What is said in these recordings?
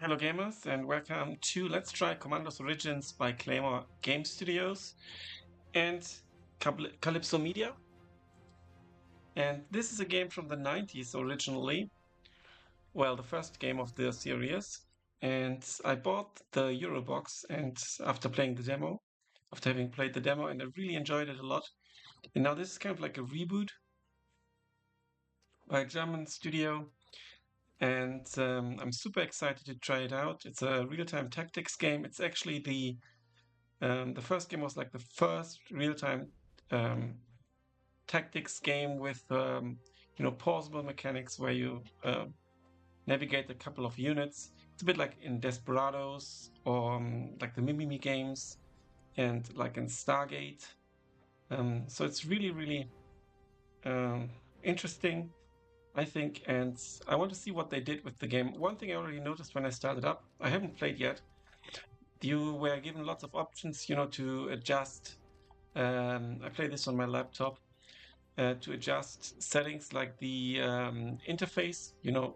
Hello gamers and welcome to Let's Try Commandos Origins by Claymore Games Studios and Kalypso Media. And this is a game from the 90s originally. Well, the first game of the series. And I bought the Eurobox and after having played the demo, and I really enjoyed it a lot. And now this is kind of like a reboot by a German studio. And I'm super excited to try it out. It's a real-time tactics game. It's actually the first game was like the first real-time um, tactics game with pausable mechanics where you navigate a couple of units. It's a bit like in Desperados or like the Mimimi games and like in Stargate. So it's really interesting, I think, and I want to see what they did with the game. One thing I already noticed when I started up, I haven't played yet. You were given lots of options, to adjust. I play this on my laptop to adjust settings like the interface,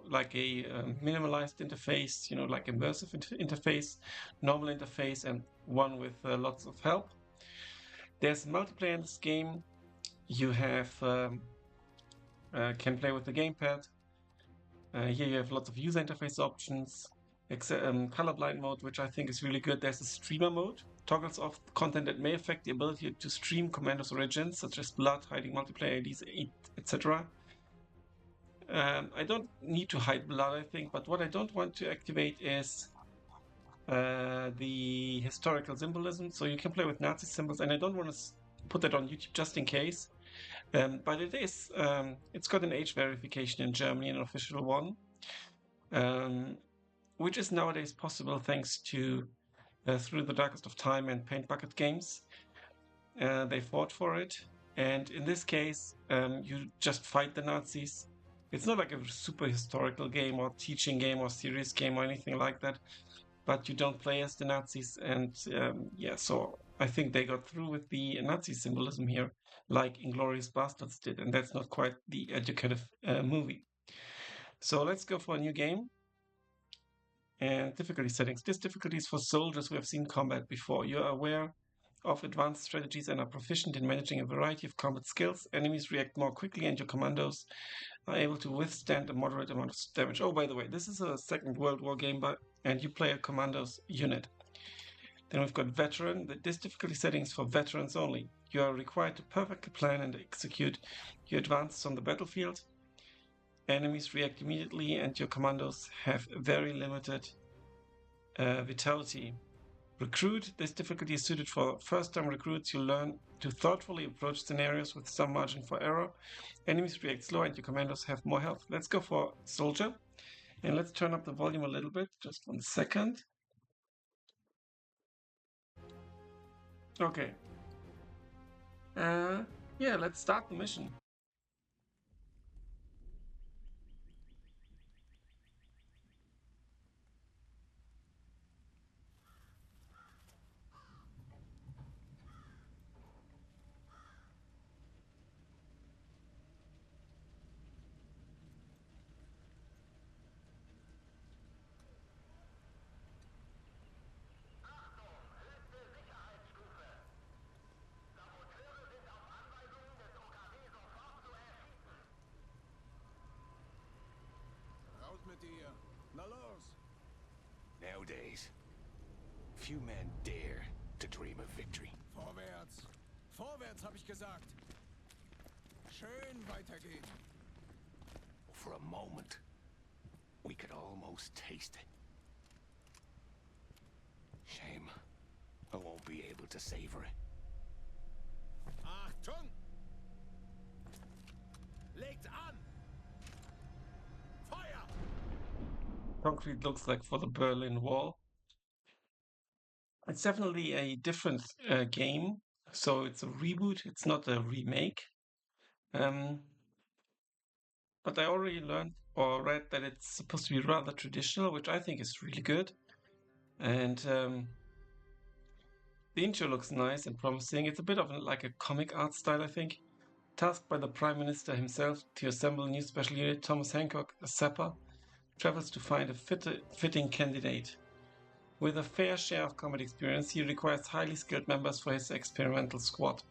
like a minimalized interface, like immersive interface, normal interface, and one with lots of help. There's multiplayer in this game. You have can play with the gamepad. Here you have lots of user interface options. Colorblind mode, which I think is really good. There's a streamer mode, toggles off content that may affect the ability to stream Commandos Origins, such as blood, hiding multiplayer IDs, etc. I don't need to hide blood, I think, but what I don't want to activate is the historical symbolism. So you can play with Nazi symbols, and I don't want to put that on YouTube just in case. But it's got an age verification in Germany, an official one. Which is nowadays possible thanks to Through the Darkest of Time and Paint Bucket Games. They fought for it, and in this case, you just fight the Nazis. It's not like a super historical game or teaching game or serious game or anything like that, but you don't play as the Nazis, and so I think they got through with the Nazi symbolism here, like Inglourious Basterds did, and that's not quite the educative movie. So let's go for a new game. And difficulty settings. This difficulty is for soldiers who have seen combat before. You are aware of advanced strategies and are proficient in managing a variety of combat skills. Enemies react more quickly and your commandos are able to withstand a moderate amount of damage. Oh, by the way, this is a Second World War game, and you play a commandos unit. Then we've got veteran. This difficulty setting is for veterans only. You are required to perfectly plan and execute your advances on the battlefield. Enemies react immediately and your commandos have very limited vitality. Recruit. This difficulty is suited for first-time recruits. You learn to thoughtfully approach scenarios with some margin for error. Enemies react slow and your commandos have more health. Let's go for soldier. And let's turn up the volume a little bit. Just 1 second. Okay. Let's start the mission. Mit dir. Na los! Nowadays, few men dare to dream of victory. Vorwärts! Vorwärts, habe ich gesagt! Schön weitergehen! For a moment, we could almost taste it. Shame, I won't be able to savor it. Achtung! Legt an! Feuer! Concrete looks like for the Berlin Wall. It's definitely a different game, so it's a reboot, it's not a remake. But I already learned or read that it's supposed to be rather traditional, which I think is really good. And the intro looks nice and promising. It's a bit of like a comic art style, I think. Tasked by the Prime Minister himself to assemble a new special unit, Thomas Hancock, a sapper, travels to find a fitting candidate. With a fair share of combat experience, he requires highly skilled members for his experimental squad.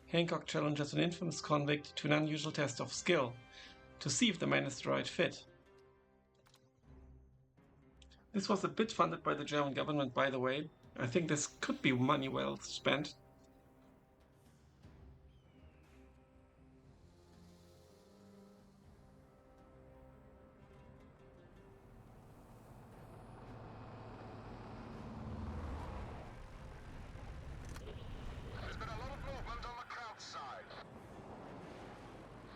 Hancock challenges an infamous convict to an unusual test of skill to see if the man is the right fit. This was a bit funded by the German government, by the way. I think this could be money well spent. There's been a lot of movement on the Kraut side.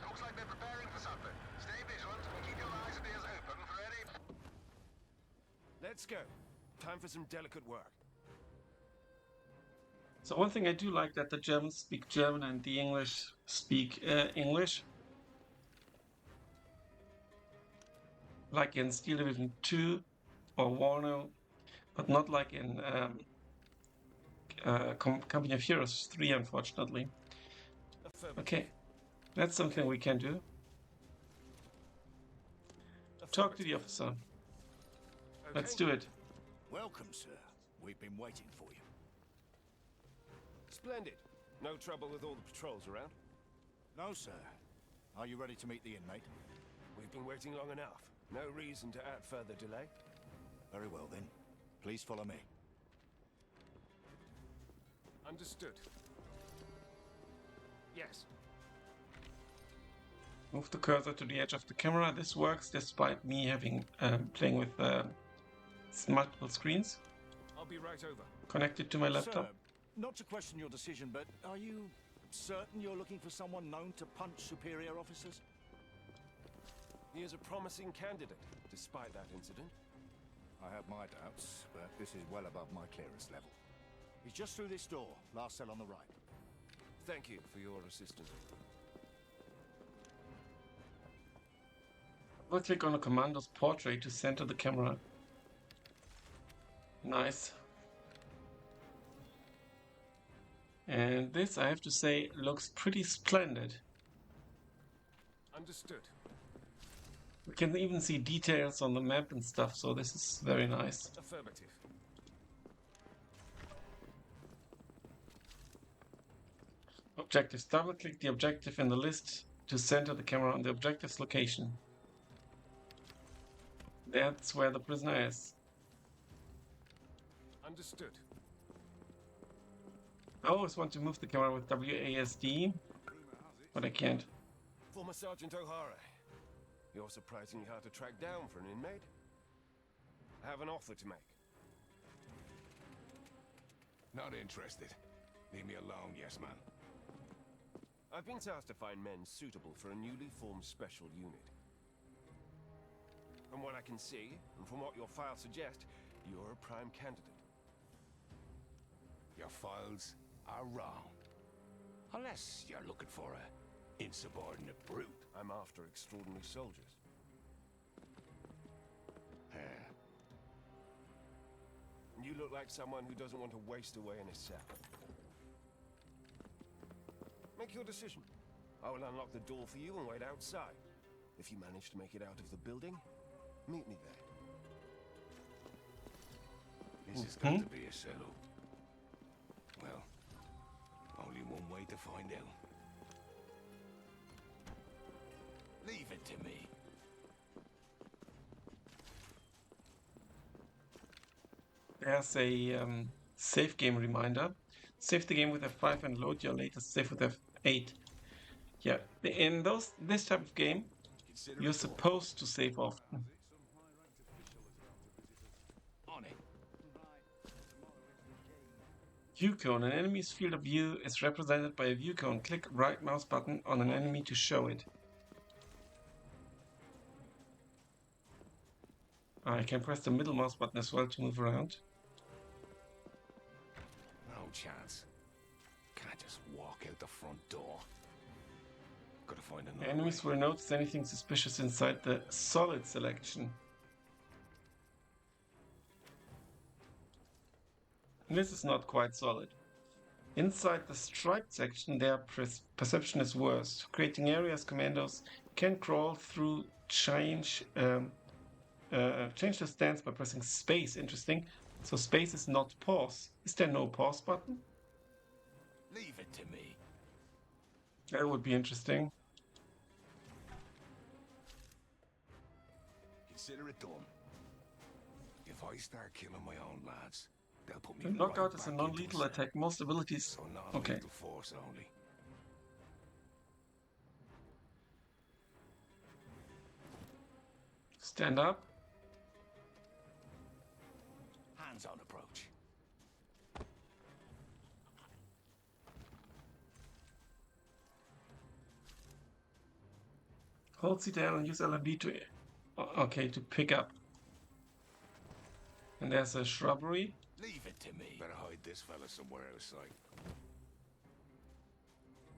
Looks like they're preparing for something. Stay vigilant and keep your eyes and ears open for any... Let's go. Time for some delicate work. So one thing I do like that the Germans speak German and the English speak English. Like in Steel Division 2 or Warno, but not like in Company of Heroes 3, unfortunately. Okay, that's something we can do. Talk to the officer. Let's do it. Welcome, sir. We've been waiting for you. Splendid. No trouble with all the patrols around? No, sir. Are you ready to meet the inmate? We've been waiting long enough. No reason to add further delay. Very well, then. Please follow me. Understood. Yes. Move the cursor to the edge of the camera. This works despite me having playing with multiple screens I'll be right over. connected to my laptop. Sir, not to question your decision, but are you certain you're looking for someone known to punch superior officers? He is a promising candidate, despite that incident. I have my doubts, but this is well above my clearance level. He's just through this door, last cell on the right. Thank you for your assistance. I'll click on a Commandos portrait to center the camera. Nice. And this, I have to say, looks pretty splendid. Understood. We can even see details on the map and stuff, so this is very nice. Affirmative. Objectives. Double-click the objective in the list to center the camera on the objective's location. That's where the prisoner is. Understood. I always want to move the camera with WASD, but I can't. Former Sergeant O'Hara. You're surprisingly hard to track down for an inmate. I have an offer to make. Not interested. Leave me alone, yes, man. I've been tasked to find men suitable for a newly formed special unit. From what I can see, and from what your files suggest, you're a prime candidate. Your files are wrong. Unless you're looking for a insubordinate brute. I'm after extraordinary soldiers. You look like someone who doesn't want to waste away in a cell. Make your decision. I will unlock the door for you and wait outside. If you manage to make it out of the building, meet me there. This has got to be a setup. Well, only one way to find out. Leave it to me. There's a save game reminder. Save the game with F5 and load your latest save with F8. Yeah, in this type of game, you're supposed to save often. On it. View cone. An enemy's field of view is represented by a view cone. Click right mouse button on an enemy to show it. I can press the middle mouse button as well to move around. No chance. Can't just walk out the front door. Gotta find another Enemies way. will notice anything suspicious inside the solid selection. This is not quite solid. Inside the striped section, their perception is worse. Creating areas, Commandos can crawl through, change change the stance by pressing space. Interesting. So space is not pause. Is there no pause button? Leave it to me. That would be interesting. Consider it done. If I start killing my own lads, they'll put me The right knockout is a back non-lethal into the attack. Most abilities. So Okay. non-lethal force only. Stand up. Hands-on approach. Hold CTL and use LMB to okay, to pick up. And there's a shrubbery. Leave it to me. Better hide this fella somewhere out of sight.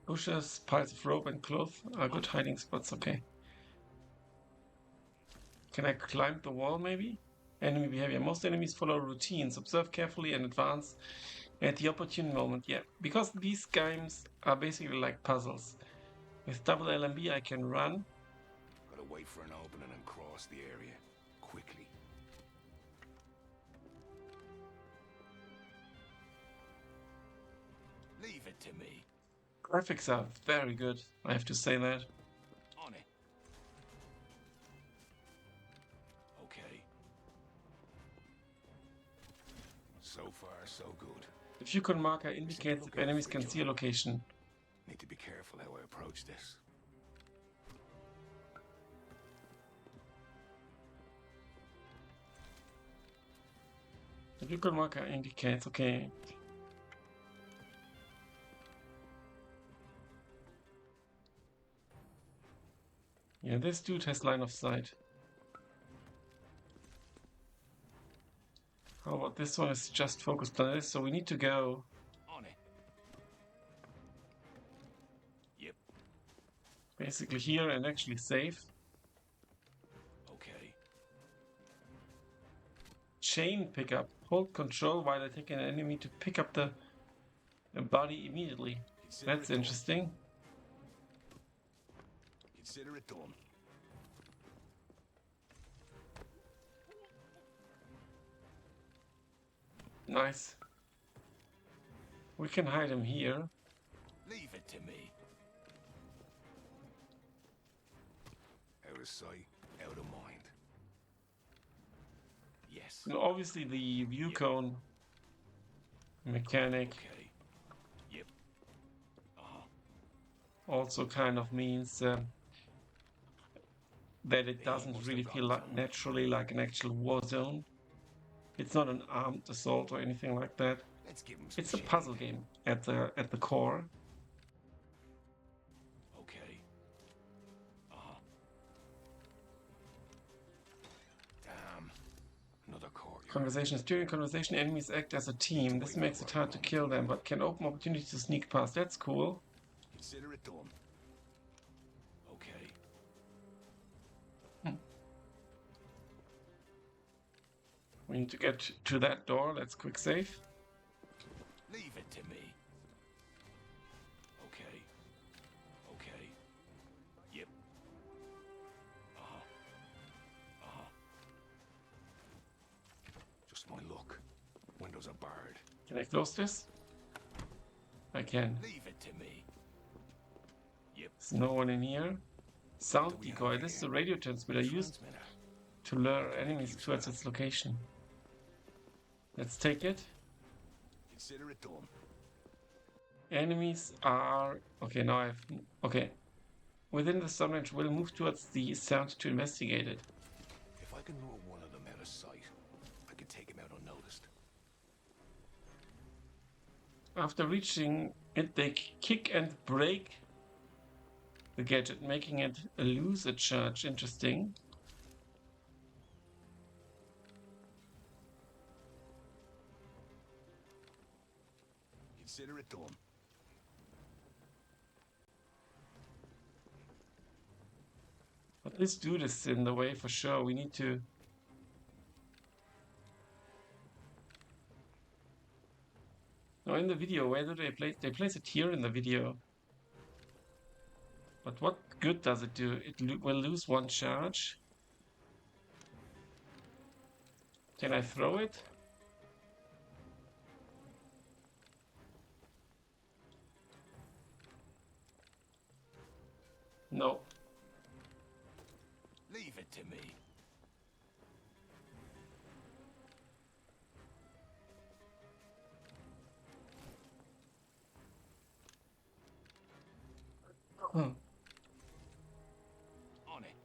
Bushes, piles of rope and cloth are good hiding spots. Okay. Can I climb the wall maybe? Enemy behavior. Most enemies follow routines. Observe carefully and advance at the opportune moment. Yeah, because these games are basically like puzzles. With double LMB I can run. Gotta wait for an opening and cross the area. Quickly. Leave it to me. Graphics are very good, I have to say that. On it. Okay. So far, so good. The Fucon marker indicates if enemies can see a location. Need to be careful how I approach this. The Fucon marker indicates, okay. Yeah, this dude has line of sight. How about this one is just focused on this, so we need to go On it. Yep. basically here and actually save. Okay. Chain pickup. Hold control while attacking an enemy to pick up the body immediately. Consider That's it done. interesting. Consider it done. Nice. We can hide him here. Leave it to me. Out of sight, out of mind. Yes. And obviously the view cone mechanic Okay. Yep. also kind of means that it doesn't really feel like naturally like an actual war zone. It's not an armed assault or anything like that. Let's give him some It's a shade. puzzle game at the core. Okay. Damn. Another courtyard. Conversations. During conversation, enemies act as a team. This makes it hard to kill them, but can open opportunities to sneak past. That's cool. Consider it done. Okay. We need to get to that door. Let's quick save. Leave it to me. Okay. Okay. Yep. Just my luck. Windows are barred. Can I close this? I can. Leave it to me. Yep. There's no one in here. Sound decoy. This is a radio transmitter used Transmitter. to lure enemies towards its location. Let's take it. Consider it done. Enemies are... Okay, now I've... Okay. Within the sound range, we'll move towards the sound to investigate it. If I can lure one of them out of sight, I can take him out unnoticed. After reaching it, they kick and break the gadget, making it lose a charge. Interesting. Consider it done. But this dude is in the way for sure. We need to... No, in the video, where do they place? They place it here in the video. But what good does it do? It will lose one charge. Can I throw it? No. Leave it to me. Hmm. On it.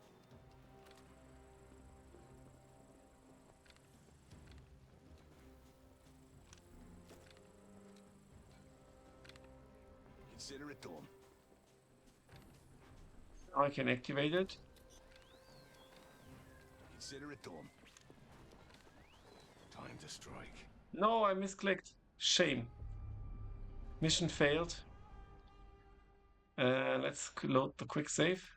Consider it done. Now I can activate it. Consider it done. Time to strike. No, I misclicked. Shame. Mission failed. Let's load the quick save.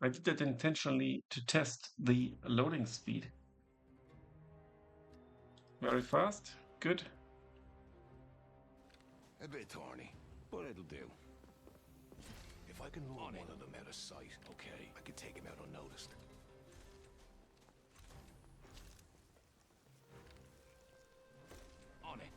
I did that intentionally to test the loading speed. Very fast. Good. A bit thorny, but it'll do. If I can lure one of them out of sight, okay, I could take him out unnoticed. On it.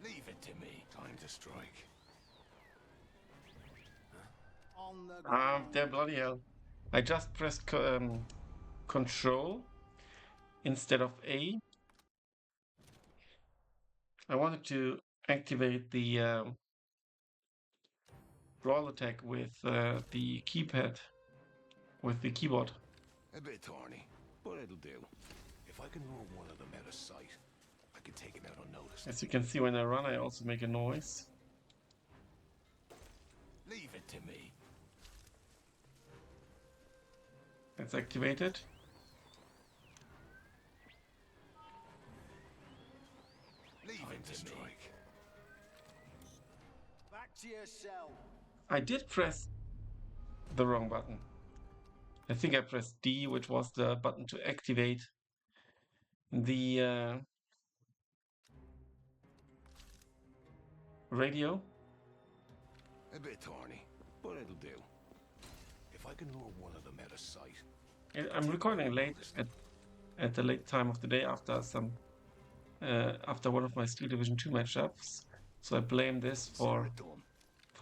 Leave it to me. Time to strike. On the There, bloody hell. I just pressed Control instead of A. I wanted to activate the brawl attack with the keypad, with the keyboard. A bit thorny, but it'll do. If I can lure one of them out of sight, I could take him out unnoticed. As you can see, when I run, I also make a noise. Leave it to me. It's activated. Leave it to me. back to your cell. I did press the wrong button. I think I pressed D, which was the button to activate the radio. A bit thorny, but it'll do. If I can lure one of them out of sight. I'm recording late at the late time of the day after after one of my Steel Division 2 matchups, so I blame this for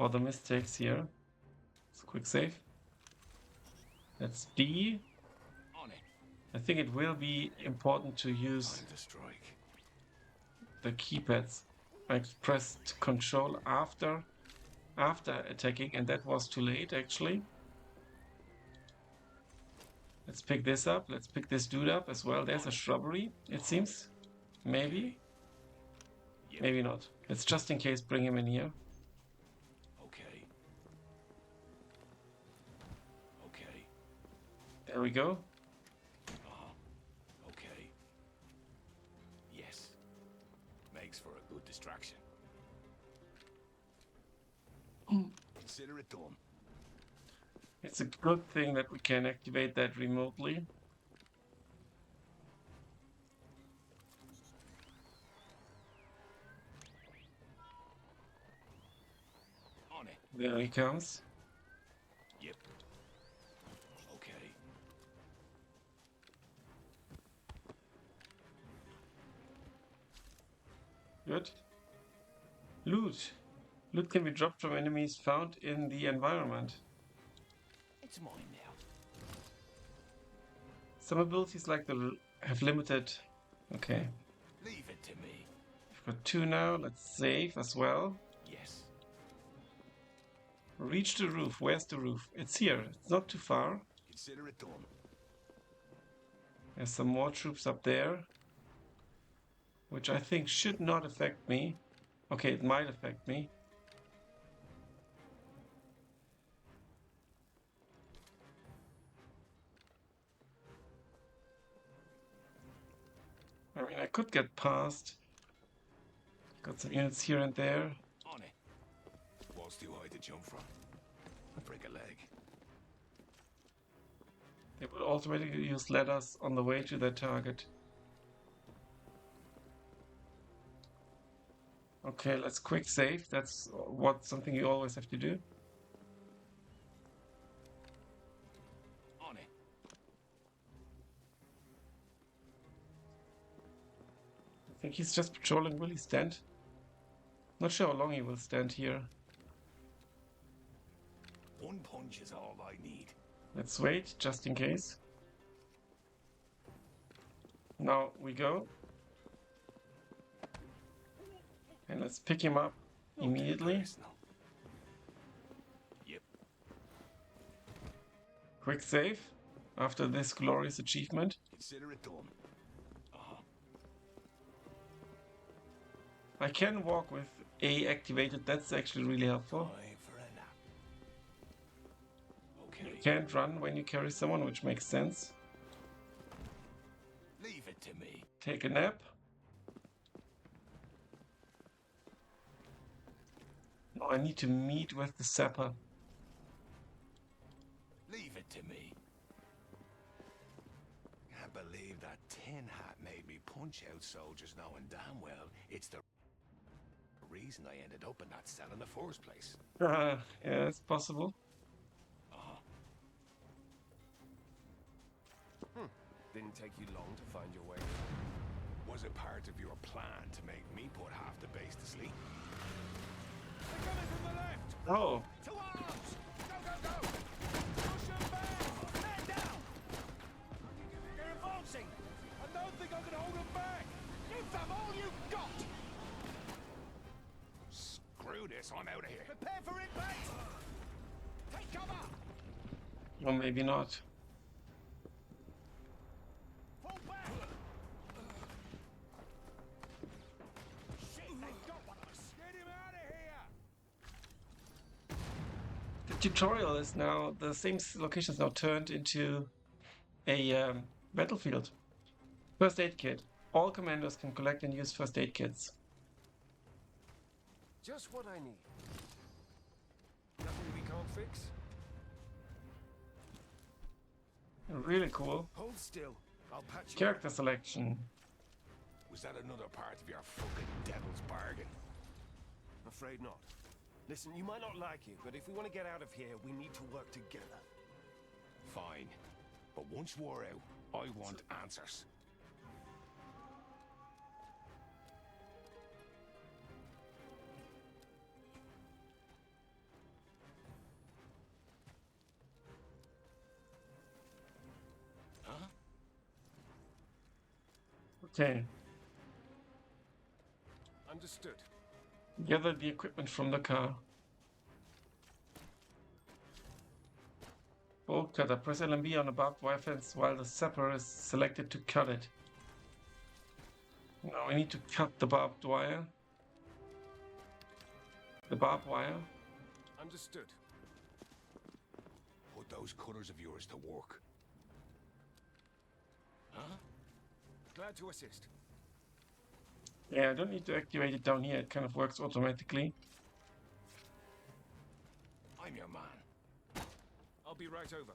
the mistakes here. It's a quick save. That's D. On it. I think it will be important to use Time to strike. the keypads. I pressed Control after attacking, and that was too late actually. Let's pick this up. Let's pick this dude up as well. There's a shrubbery, it seems. Maybe. Yep. Maybe not. Let's just in case bring him in here. Okay. Okay. There we go. Okay. Yes. Makes for a good distraction. Consider it done. It's a good thing that we can activate that remotely. On it. There he comes. Yep. Okay. Good. Loot. Loot can be dropped from enemies found in the environment. It's mine now. Some abilities like the have limited. Okay. Leave it to me. We've got 2 now. Let's save as well. Yes. Reach the roof. Where's the roof? It's here. It's not too far. Consider it done. There's some more troops up there, which I think should not affect me. Okay, it might affect me. I mean, I could get past. Got some units here and there. On it. Wall's too high to jump from. I'll break a leg. They would automatically use ladders on the way to their target. Okay, let's quick save. That's something you always have to do. On it. I think he's just patrolling. Will he stand? Not sure how long he will stand here. One punch is all I need. Let's wait, just in case. Now we go. And let's pick him up immediately. Yep. Quick save after this glorious achievement. Consider it done. I can walk with A activated. That's actually really helpful. Time for a nap. You Okay. can't run when you carry someone, which makes sense. Leave it to me. Take a nap. Now I need to meet with the sapper. Leave it to me. Can't believe that tin hat made me punch out soldiers knowing damn well it's the reason I ended up in that cell in the first place. Yeah, it's possible. Didn't take you long to find your way. Was it part of your plan to make me put half the base to sleep? They're coming from the left! Oh, To arms! Go, go, go! Push them back! Man down! They're advancing! I don't think I can hold them back! Give them all you've got! Screw this, I'm out of here. Prepare for impact! Take cover! or maybe not. Fall back! Shit, they've got one of us! Get him out of here! The tutorial is now, the same location is now turned into a battlefield. First aid kit. All commandos can collect and use first aid kits. Just what I need. Nothing we can't fix? Really cool. Hold still. I'll patch you. Character selection. Was that another part of your fucking devil's bargain? Afraid not. Listen, you might not like it, but if we want to get out of here, we need to work together. Fine. But once we're out, I want answers. Huh? Okay. Understood. Gather the equipment from the car. Bolt cutter. Press LMB on a barbed wire fence while the sapper is selected to cut it. Now we need to cut the barbed wire. The barbed wire. Understood. Put those cutters of yours to work. Huh? Glad to assist. Yeah, I don't need to activate it down here. It kind of works automatically. I'm your man. I'll be right over.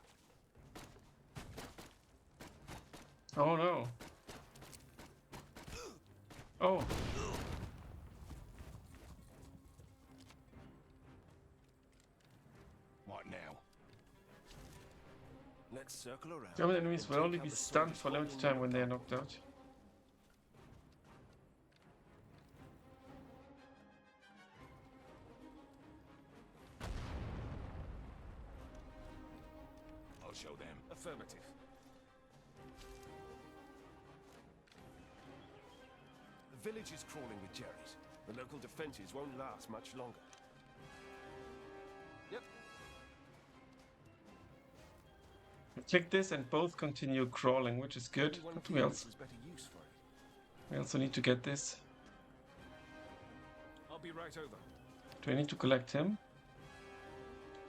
Oh no. Oh. What now? Let's circle around. German enemies will and only take be out the stunned soldiers for limited holding time you when they are back. knocked out. I'll show them. Affirmative. The village is crawling with Jerry's. The local defenses won't last much longer. Yep. Click this and both continue crawling, which is good. One But of we you also, has better use for it. we also need to get this. I'll be right over. Do I need to collect him?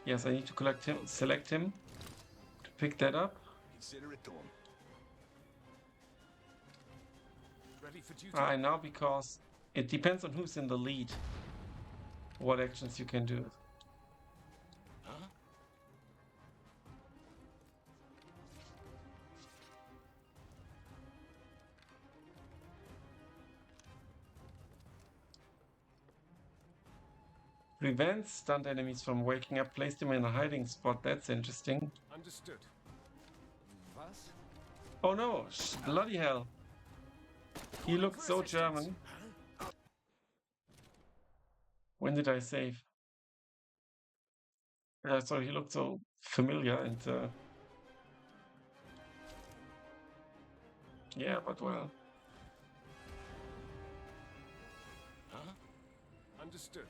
Yes, I need to collect him. Select him to pick that up. Consider it done. Ready for duty? Ah, now because it depends on who's in the lead, what actions you can do. Huh? Prevents stunned enemies from waking up. Place them in a hiding spot. That's interesting. Understood. Was? Oh no! Bloody hell! He looked so German. When did I save? Sorry, he looked so familiar and yeah, but well. Huh? Understood.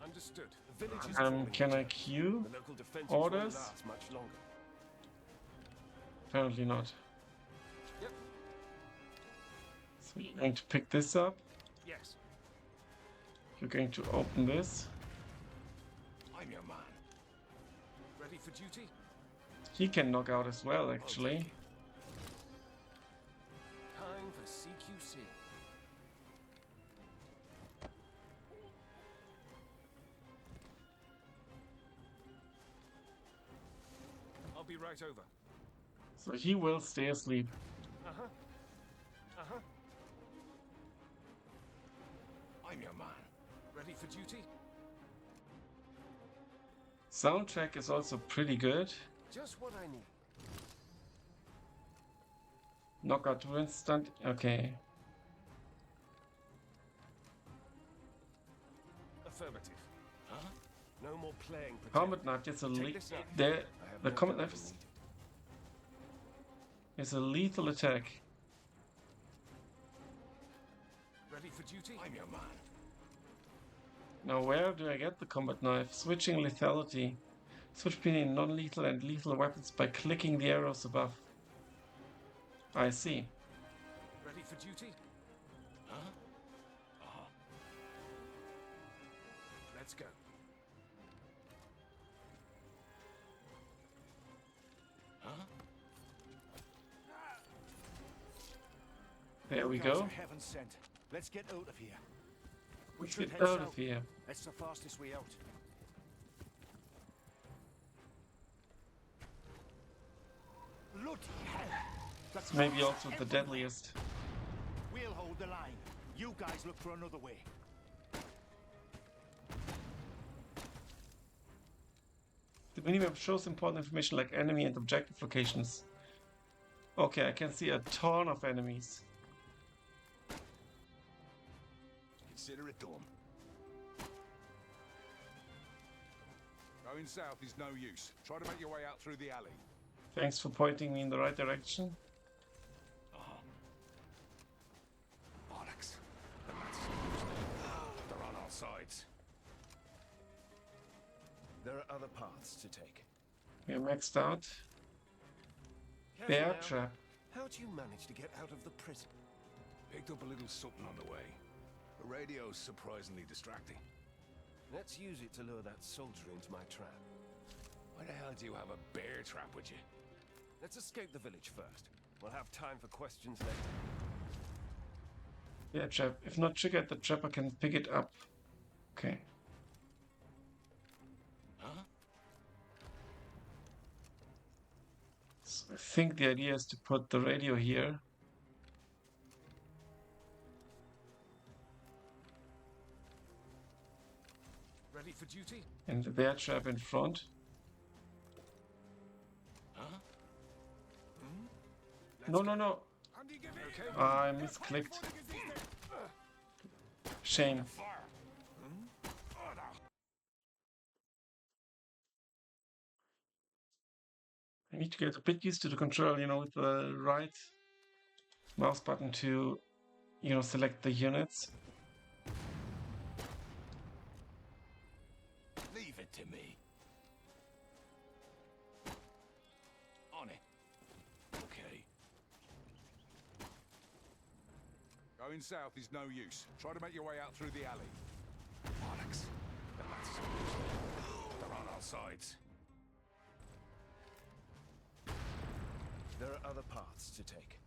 Understood. The village is falling Can I into queue the local defenses orders? won't last much longer. Apparently not. Yep. So you're going to pick this up. Yes. You're going to open this. I'm your man. Ready for duty? He can knock out as well, actually. Take it. Time for CQC. I'll be right over. So he will stay asleep. Uh-huh. Uh-huh. I'm your man. Ready for duty? Soundtrack is also pretty good. Just what I need. Knockout to instant. Okay. Affirmative. Huh? No more playing pretend. Combat knife is a Take this up. there. I have The no combat doubt knife you'll is, need it. is a lethal attack. Ready for duty? I'm your man. Now where do I get the combat knife? Switching lethality. Switch between non-lethal and lethal weapons by clicking the arrows above. I see. Ready for duty? Huh? Uh-huh. Let's go. Huh? There we You guys go. are heaven sent. Let's get out of here. We Let's should get head out south. of here. That's the fastest way out. Bloody hell! It's maybe also the deadliest. We'll hold the line. You guys look for another way. The minimap shows important information like enemy and objective locations. Okay, I can see a ton of enemies. Consider it done. Going south is no use. Try to make your way out through the alley. Thanks for pointing me in the right direction. Bollocks. The match is they're on all sides. There are other paths to take. We are maxed out. Bear trap. How'd you manage to get out of the prison? Picked up a little something on the way. The radio's surprisingly distracting. Let's use it to lure that soldier into my trap. Why the hell do you have a bear trap with you? Let's escape the village first. We'll have time for questions later. Bear trap. If not triggered, the trapper can pick it up. Okay. Huh? So I think the idea is to put the radio here. Ready for duty? And the bear trap in front. Huh? No, no, no. Okay. I misclicked. Shame. I need to get a bit used to the control, with the right mouse button to, select the units. Leave it to me. On it. Okay. Going south is no use. Try to make your way out through the alley. Bollocks. The match is they're on all sides. There are other paths to take.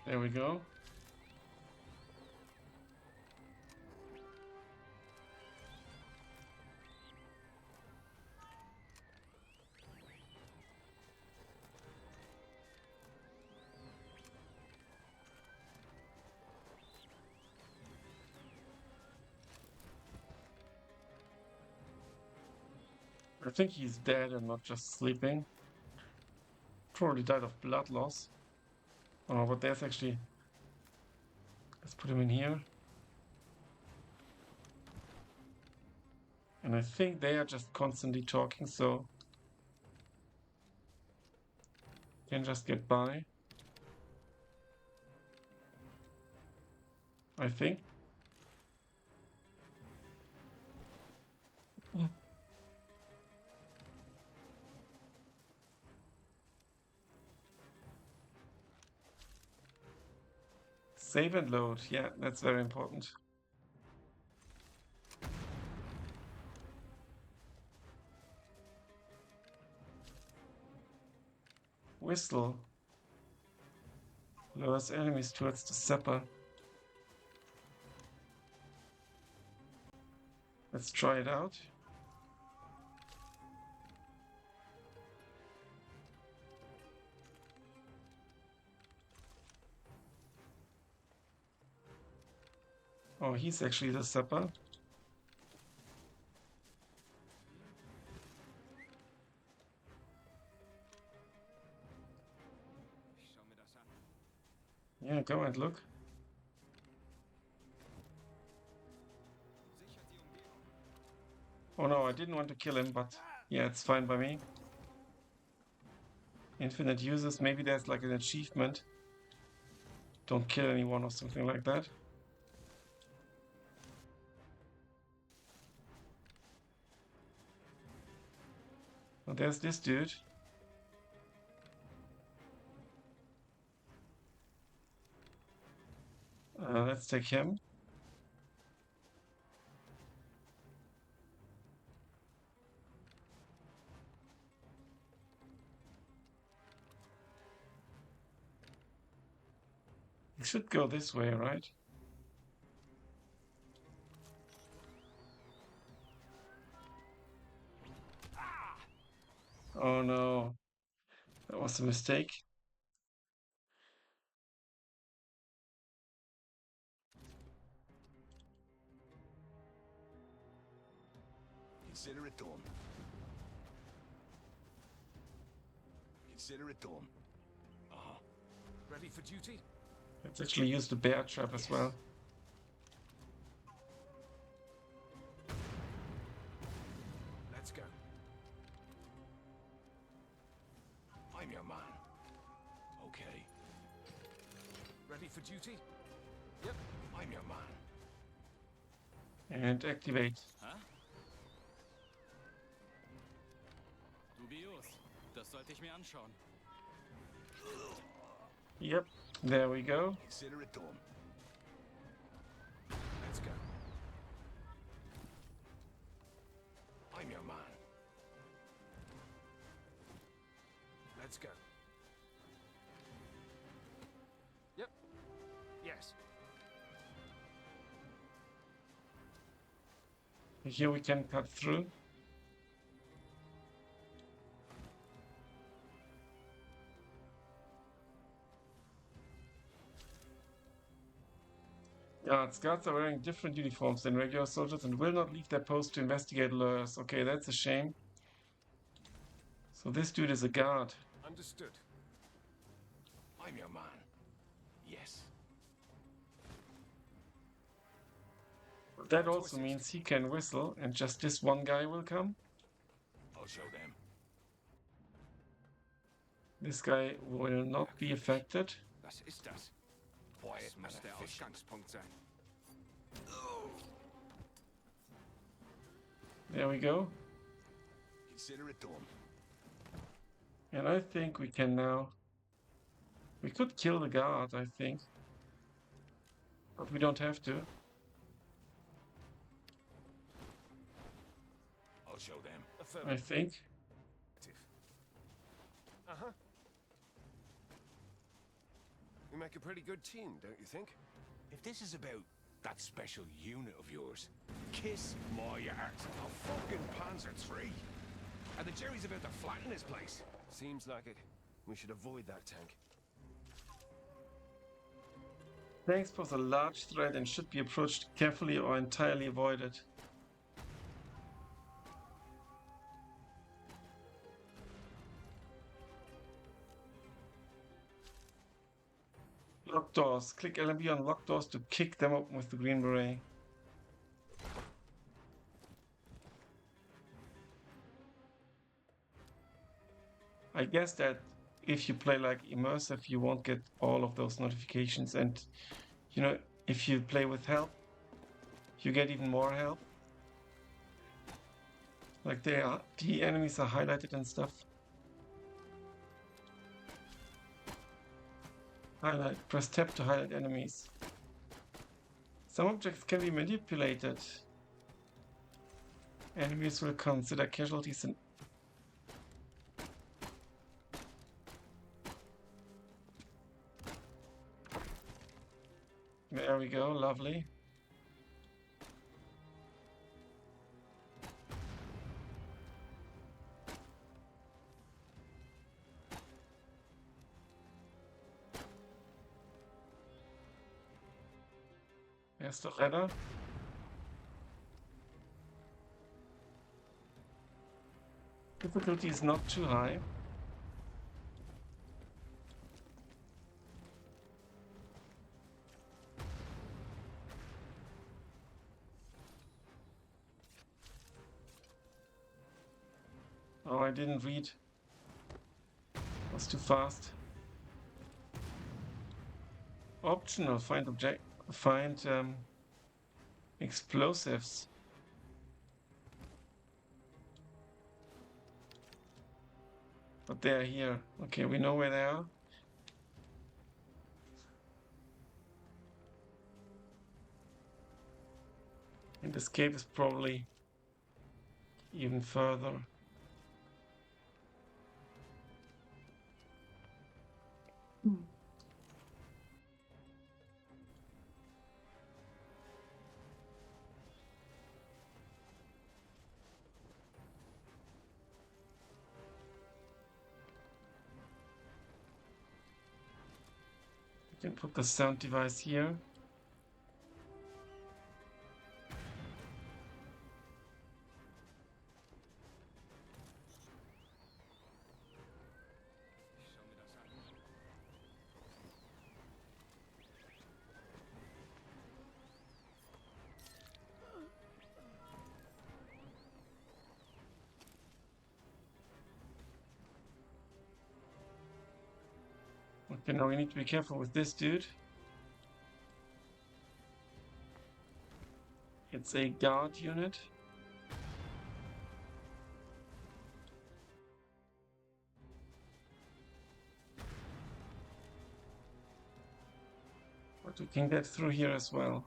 There we go. I think he's dead and not just sleeping. Probably died of blood loss. Oh, but there's actually... Let's put him in here. And I think they are just constantly talking, so... Can just get by. I think. Save and load. Yeah, that's very important. Whistle. Lowers enemies towards the zapper. Let's try it out. Oh, he's actually the zapper. Yeah, go and look. Oh no, I didn't want to kill him, but yeah, it's fine by me. Infinite users, maybe there's like an achievement. Don't kill anyone or something like that. Oh, there's this dude. Let's take him. He should go this way, right? Oh no, that was a mistake. Consider it done. Consider it done. Uh-huh. Ready for duty? Let's actually use the bear trap as well. Let's go. I'm your man. Okay. Ready for duty? Yep. I'm your man. And activate. Dubios. Das sollte ich mir anschauen. Yep, there we go. Consider it done. Let's go. I'm your man. Let's go. Yep. Yes. Here we can cut through. Guards are wearing different uniforms than regular soldiers and will not leave their post to investigate lures. Okay, that's a shame. So this dude is a guard. Understood. I'm your man. Yes. That also means he can whistle and just this one guy will come. I'll show them. This guy will not be affected. Was ist das? Quiet Das and muss der efficient. Ausgangspunkt sein. There we go. Consider it done. And I think we can now... We could kill the guard, I think. But we don't have to. I'll show them. I Affirmative. think. We make a pretty good team, don't you think? If this is about that special unit of yours, kiss my arse. A fucking Panzer III. And the jury's about to flatten this place. Seems like it. We should avoid that tank. Tanks pose a large threat and should be approached carefully or entirely avoided. Lock doors. Click LMB on lock doors to kick them open with the green beret. I guess that if you play like immersive, you won't get all of those notifications, and you know, if you play with help, you get even more help. Like the enemies are highlighted and stuff. Highlight. Press tab to highlight enemies. Some objects can be manipulated. Enemies will consider casualties and there we go, lovely. There's the ladder. Difficulty is not too high. Oh, I didn't read. It was too fast. Optional, find explosives. But they are here. Okay, we know where they are. And escape is probably even further. You can put the sound device here. Okay, now we need to be careful with this dude. It's a guard unit. But we can get through here as well.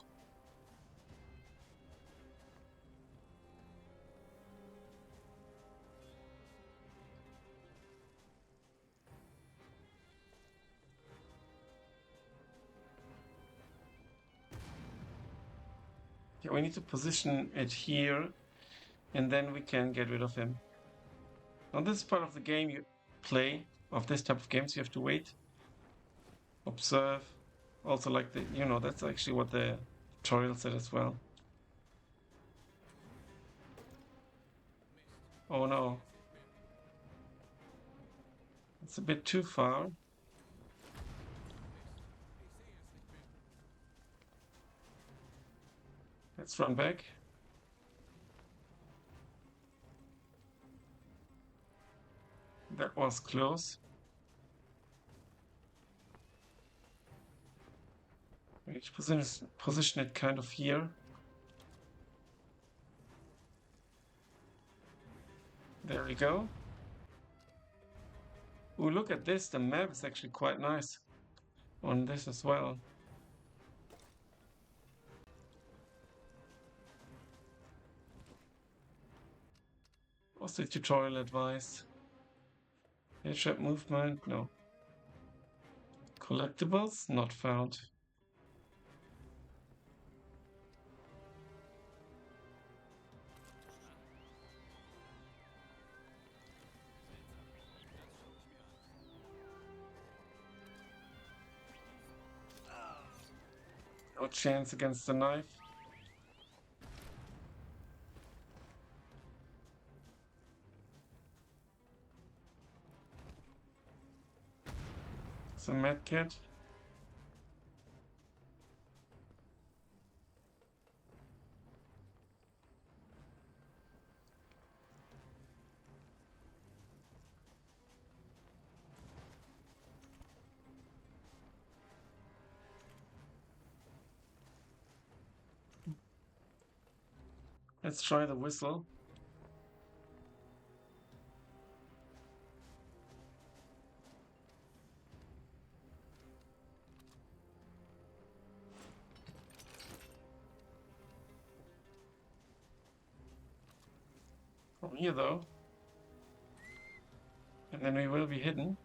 Okay, we need to position it here, and then we can get rid of him. Now this is part of the game you play, of this type of games. You have to wait, observe. Also like the, you know, that's actually what the tutorial said as well. Oh no. It's a bit too far. Let's run back. That was close. We need to position it kind of here. There we go. Ooh, look at this. The map is actually quite nice on this as well. What's the tutorial advice? Airtrap movement? No. Collectibles not found. No chance against the knife. It's a med kit. Let's try the whistle. From here though. And then we will be hidden.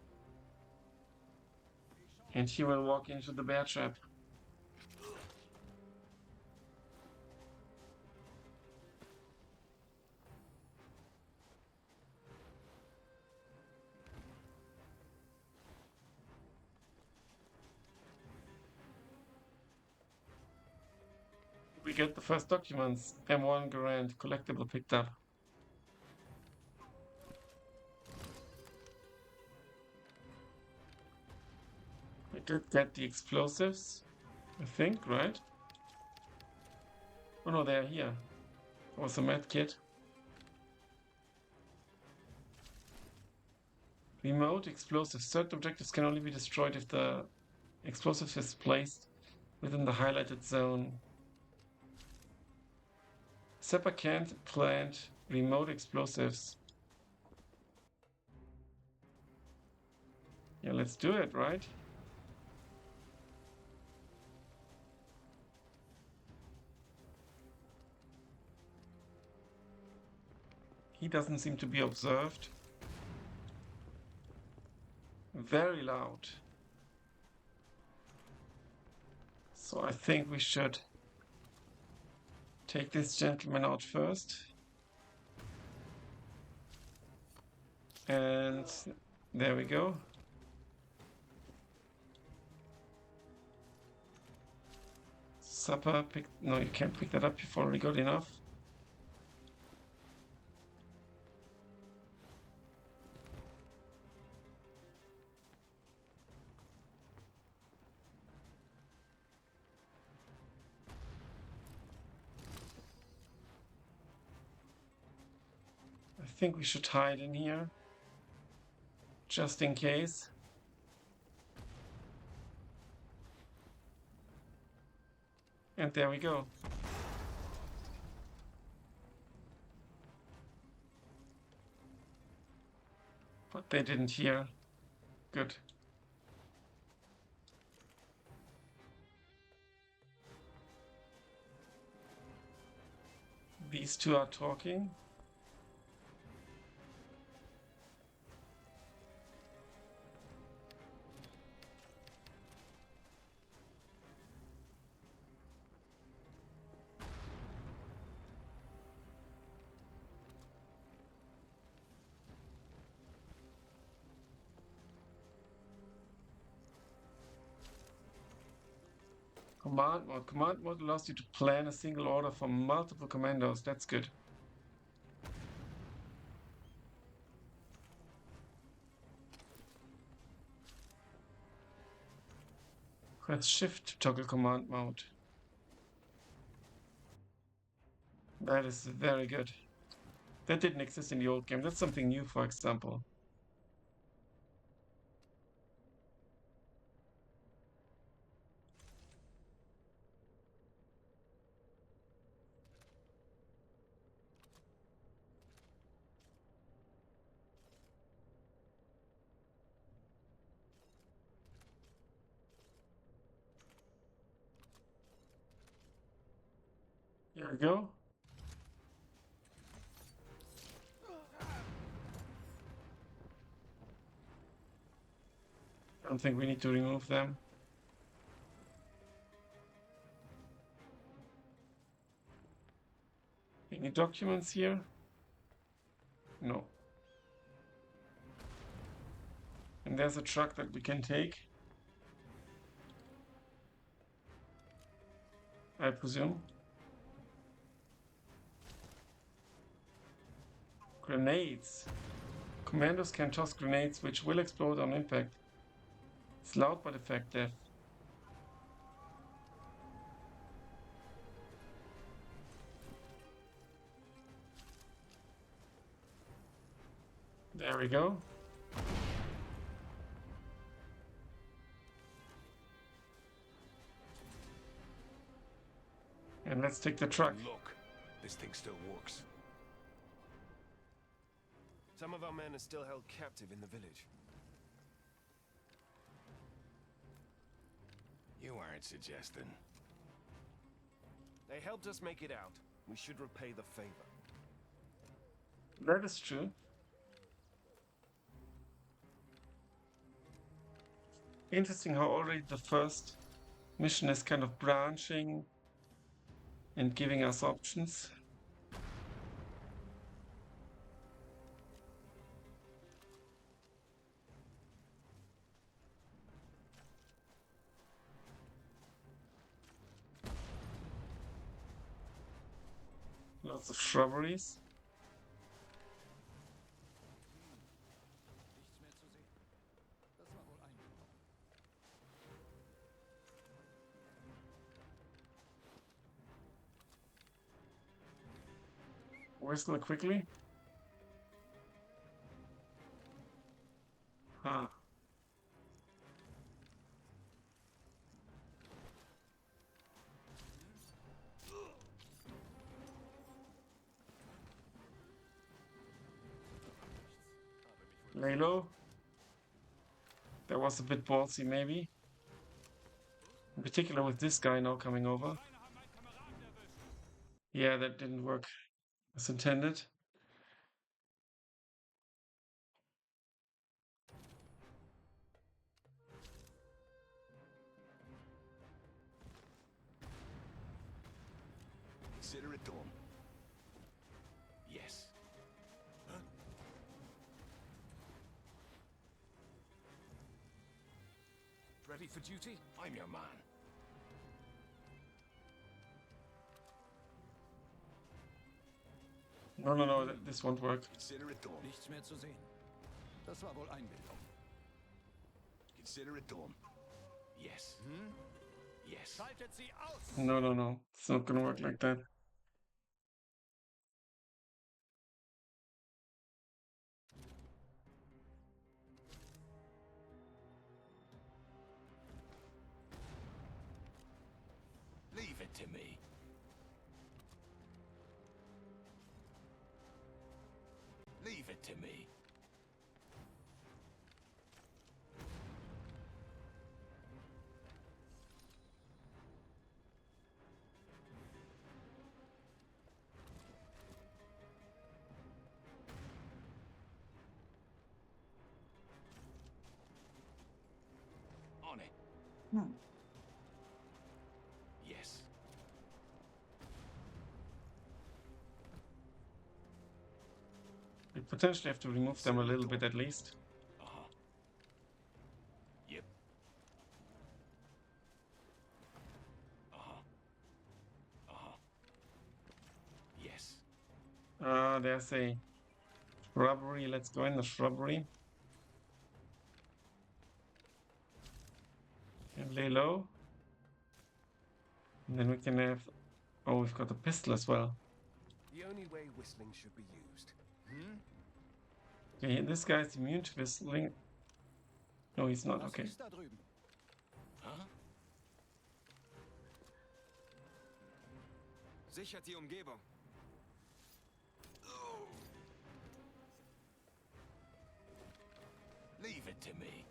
And he will walk into the bear trap. We get the first documents. M1 Garand collectible picked up. We did get the explosives, I think, right? Oh no, they're here. That was a med kit. Remote explosives. Certain objectives can only be destroyed if the explosive is placed within the highlighted zone. Seppa can't plant remote explosives. Yeah, let's do it, right? He doesn't seem to be observed. Very loud. So I think we should take this gentleman out first. And there we go. Supper, no, you can't pick that up, you've already got enough. I think we should hide in here, just in case. And there we go. But they didn't hear. Good. These two are talking. Command mode. Command mode allows you to plan a single order for multiple commandos. That's good. Press shift to toggle command mode. That is very good. That didn't exist in the old game. That's something new, for example. Here we go. I don't think we need to remove them. Any documents here? No. And there's a truck that we can take, I presume. Grenades. Commandos can toss grenades which will explode on impact. It's loud but effective. There we go. And let's take the truck. Look, this thing still works. Some of our men are still held captive in the village. You aren't suggesting. They helped us make it out. We should repay the favor. That is true. Interesting how already the first mission is kind of branching and giving us options. Lots of shrubberies. Nichts mehr zu sehen. Das war wohl eingebaut. Whistle quickly. Huh. Lay low. That was a bit ballsy, maybe. In particular with this guy now coming over. Yeah, that didn't work as intended. Consider it done. Yes. Huh? Ready for duty? I'm your man. No, this won't work. Consider it done. Nichts mehr zu sehen. Das war wohl Einbildung. Consider it done. Yes. Yes. Schaltet sie aus! No. It's not gonna work like that. Leave it to me. Leave it to me. On it. Yes. We potentially have to remove them a little bit at least. Uh-huh. Yep. Uh-huh. Uh-huh. Yes. There's a shrubbery. Let's go in the shrubbery. And lay low. And then we can have... Oh, we've got a pistol as well. The only way whistling should be used. Okay, this guy's immune to whistling. No, he's not. Was Okay. ist da drüben? Huh? Sichert die Umgebung. Leave it to me.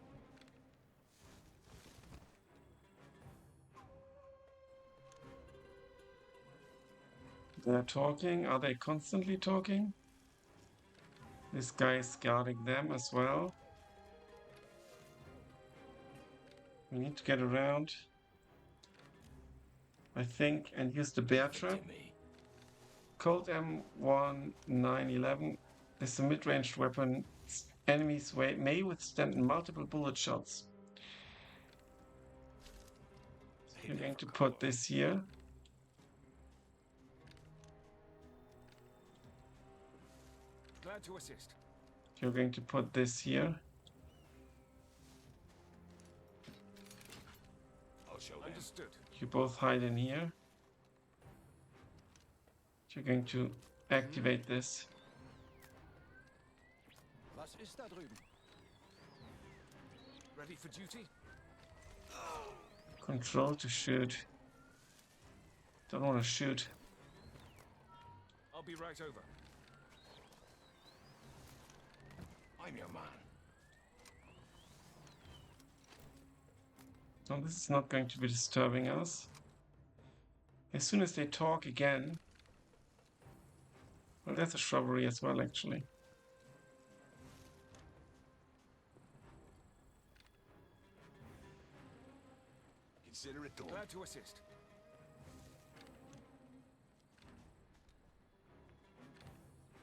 They're talking. Are they constantly talking? This guy is guarding them as well. We need to get around, I think, and use the bear trap. Colt M1911 is a mid-range weapon. Enemies may withstand multiple bullet shots. So you're going to put this here. Glad to assist. You're going to put this here. I'll show them. Understood. You both hide in here. You're going to activate this. Was ist da drüben? Ready for duty? Control to shoot. Don't want to shoot. I'll be right over. I'm your man. No, this is not going to be disturbing us. As soon as they talk again... Well, that's a shrubbery as well, actually. Consider it done. Glad to assist.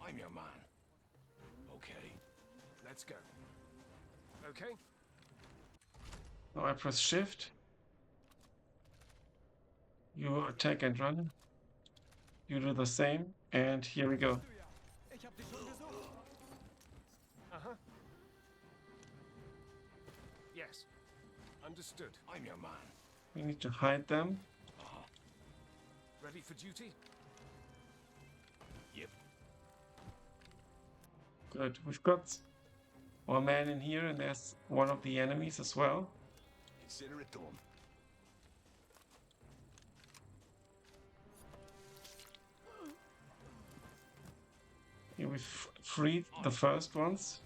I'm your man. Okay. Let's go. Okay? Now I press shift. You attack and run. You do the same, and here we go. Ich hab dich schon gesucht. Uh-huh. Yes. Understood. I'm your man. We need to hide them. Ready for duty? Yep. Good. We've got our man in here, and there's one of the enemies as well. Consider it done. Here we've freed the first ones.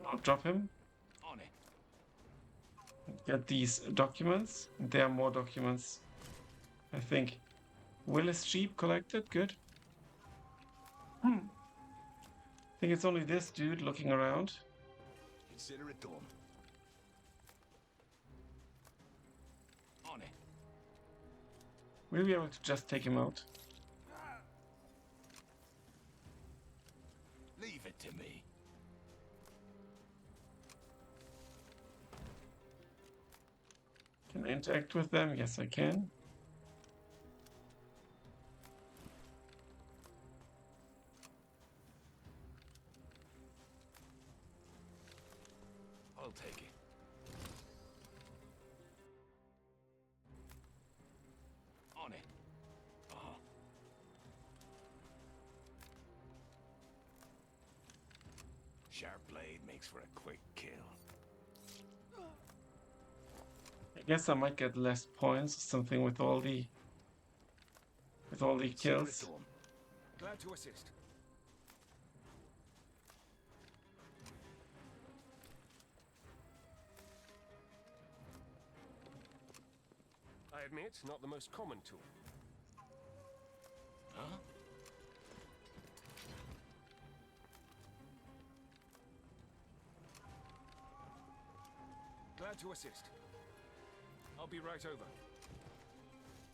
I'll drop him. On it. Get these documents. There are more documents, I think. Willis sheep collected. Good. I think it's only this dude looking around. Consider it done. On it. We'll be able to just take him out. Leave it to me. Can I interact with them? Yes, I can. I'll take it. On it. Sharp blade makes for a quick kill. I guess I might get less points or something with all the Consider it kills. done. Glad to assist. I admit, not the most common tool. Huh? Glad to assist. I'll be right over.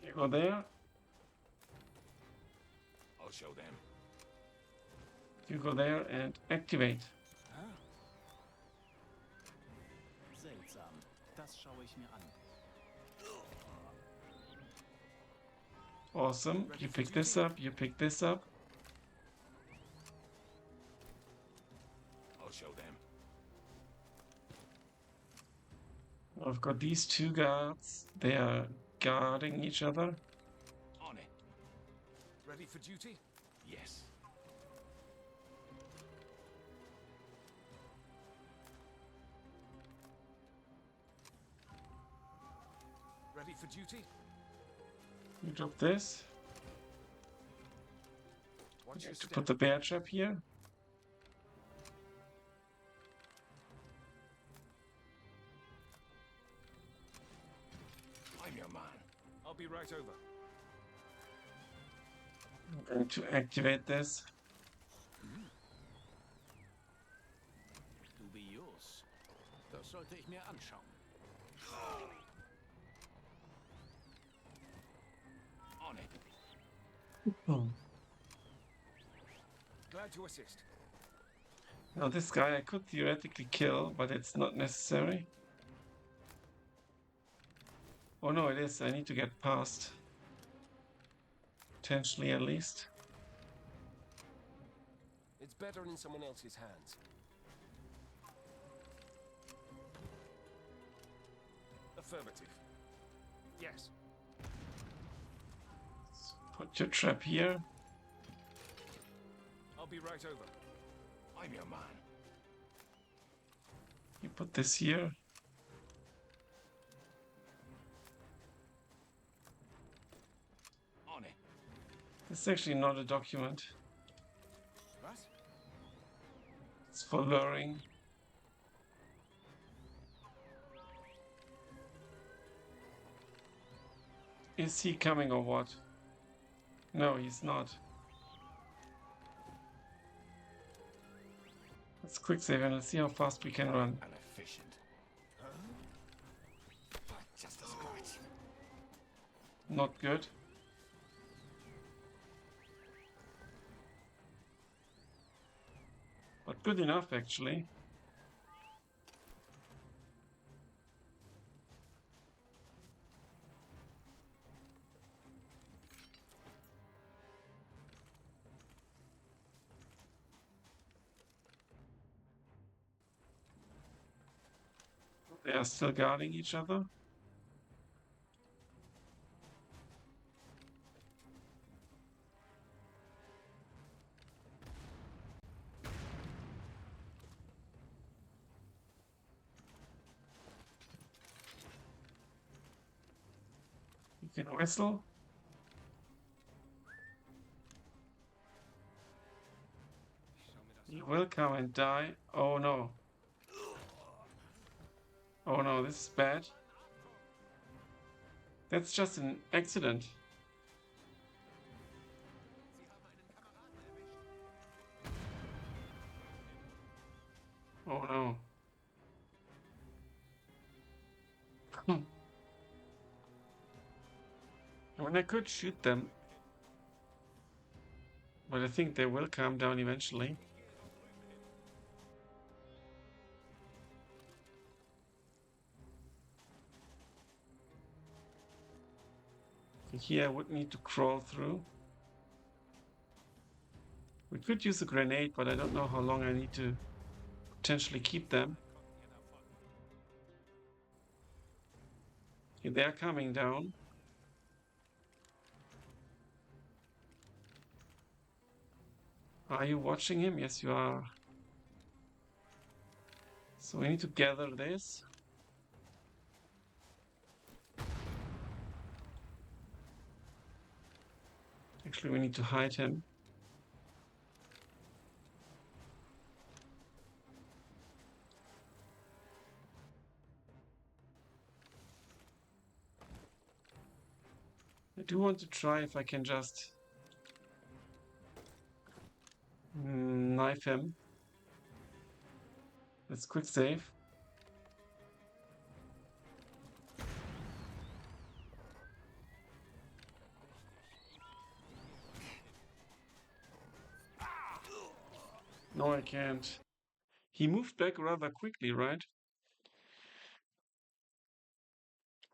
You go there. I'll show them. You go there and activate. Seltsam. Das schaue ich mir an. Awesome. You pick this up. You pick this up. I'll show them. I've got these two guards. They are guarding each other. On it. Ready for duty? Yes. Ready for duty? You drop this. Watch your To step. put the bear trap here. I'm your man. I'll be right over. I'm going to activate this. sollte ich mir anschauen. On it. Oh. Glad to assist. Now this guy I could theoretically kill, but it's not necessary. Oh no, it is. I need to get past. Potentially, at least. It's better in someone else's hands. Affirmative. Yes. Put your trap here. I'll be right over. I'm your man. You put this here. On it. This is actually not a document. What? It's for luring. Is he coming or what? No, he's not. Let's quick save and let's see how fast we can run. And efficient. Huh? But just a scratch. Not good. But good enough, actually. They are still guarding each other. You can whistle. You will come and die. Oh no. Oh no, this is bad. That's just an accident. Oh no. I mean, I could shoot them. But I think they will calm down eventually. Here I would need to crawl through. We could use a grenade, but I don't know how long I need to potentially keep them. Okay, they're coming down. Are you watching him? Yes, you are. So we need to gather this. Actually, we need to hide him. I do want to try if I can just knife him. Let's quick save. No, I can't. He moved back rather quickly, right?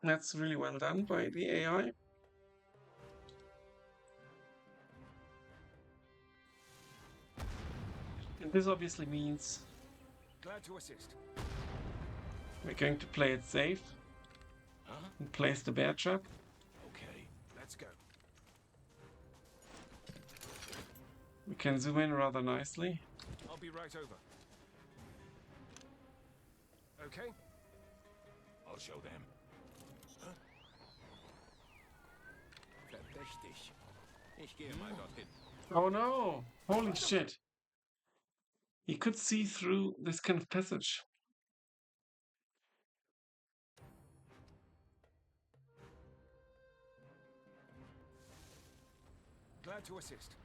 That's really well done by the AI. And this obviously means Glad to assist. we're going to play it safe and place the bear trap. Okay, Let's go. We can zoom in rather nicely. I'll be right over. Okay? I'll show them. Verdächtig. Ich gehe mal dorthin. Oh no! Holy shit! He could see through this kind of passage. Glad to assist.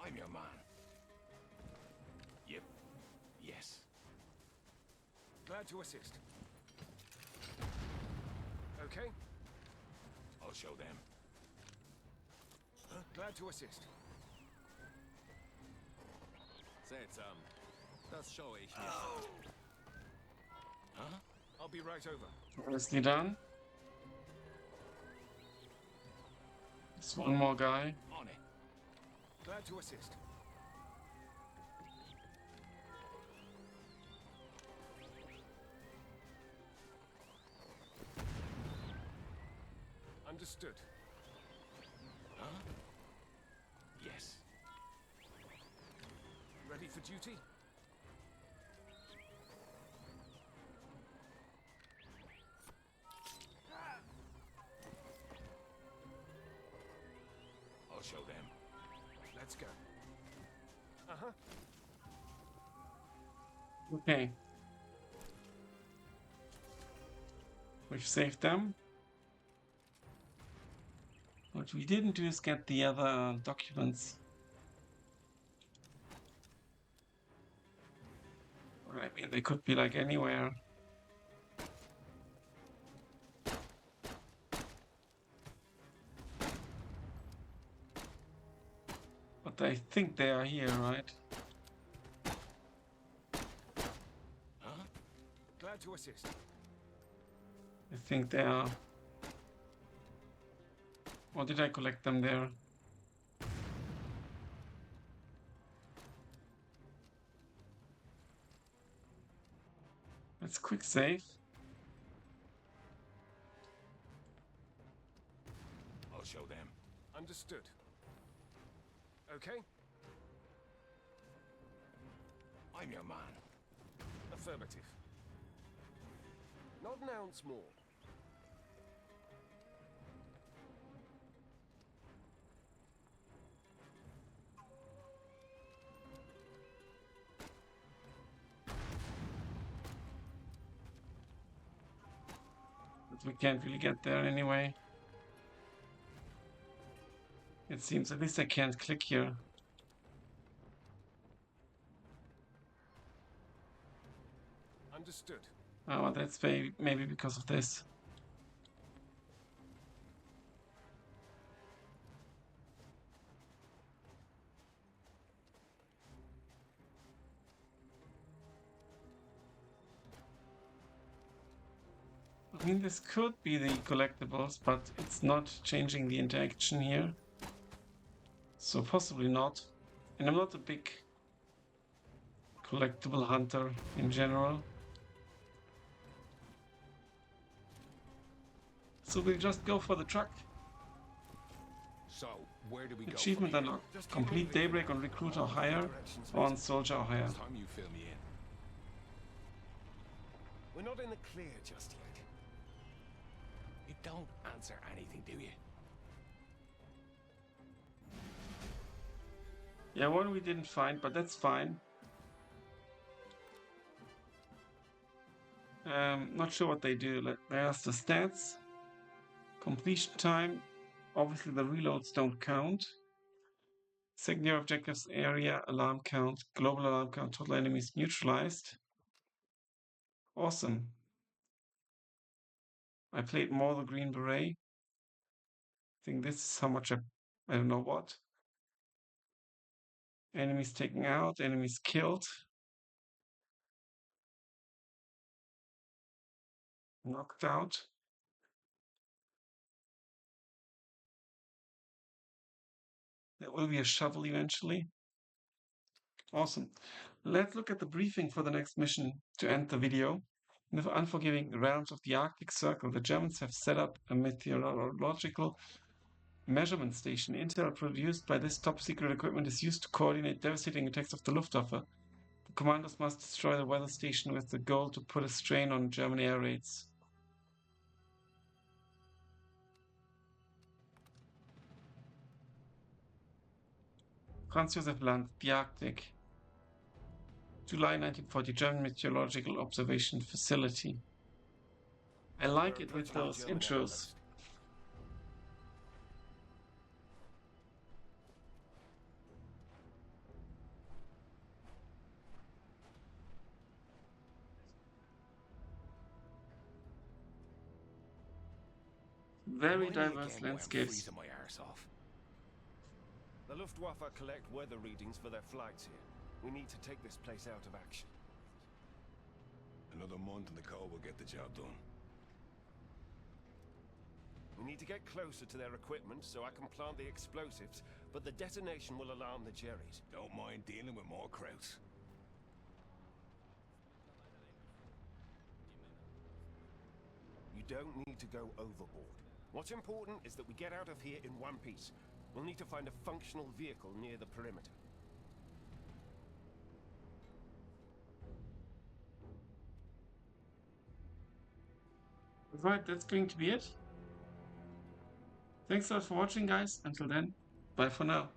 I'm your man. Yep. Yes. Glad to assist. Okay, I'll show them. glad to assist. Seltsam. Das schaue ich mir an. I'll be right over. Nicely done. There's one more guy. On it. Glad to assist. Understood. Yes. Ready for duty? I'll show them. Let's go. Uh-huh. Okay. We've saved them. What we didn't do is get the other documents. Or, I mean, they could be like anywhere. But I think they are here, right? Glad to assist. I think they are. Or did I collect them there? Let's quick save. I'll show them. Understood. Okay, I'm your man. affirmative. Not an ounce more. But we can't really get there anyway. It seems at least I can't click here. Understood. Oh, that's maybe because of this. I mean, this could be the collectibles, but it's not changing the interaction here. So possibly not. And I'm not a big collectible hunter in general. So we'll just go for the truck. So, where do we go? Achievement from here? unlocked. Complete daybreak on recruit or hire, or on soldier or hire. It's time you fill me in. We're not in the clear just yet. You don't answer anything, do you? Yeah, one we didn't find, but that's fine. Not sure what they do. There's the stats. Completion time. Obviously the reloads don't count. Secondary objectives area, alarm count, global alarm count, total enemies neutralized. Awesome. I played more the Green Beret. I think this is how much I don't know what. Enemies taken out, enemies killed. Knocked out. There will be a shovel eventually. Awesome. Let's look at the briefing for the next mission to end the video. In the unforgiving realms of the Arctic Circle, the Germans have set up a meteorological measurement station. Intel produced by this top-secret equipment is used to coordinate devastating attacks of the Luftwaffe. The Commandos must destroy the weather station with the goal to put a strain on German air raids. Franz Josef Land, the Arctic. July 1940, German Meteorological Observation Facility. I like it with those intros. very Remind me diverse again why I'm landscapes. freezing my arse off. The Luftwaffe collect weather readings for their flights here. We need to take this place out of action. Another month and the cold will get the job done. We need to get closer to their equipment so I can plant the explosives, but the detonation will alarm the Jerrys. Don't mind dealing with more krauts. You don't need to go overboard. What's important is that we get out of here in one piece. We'll need to find a functional vehicle near the perimeter. Right, that's going to be it. Thanks a lot for watching, guys. Until then, bye for now.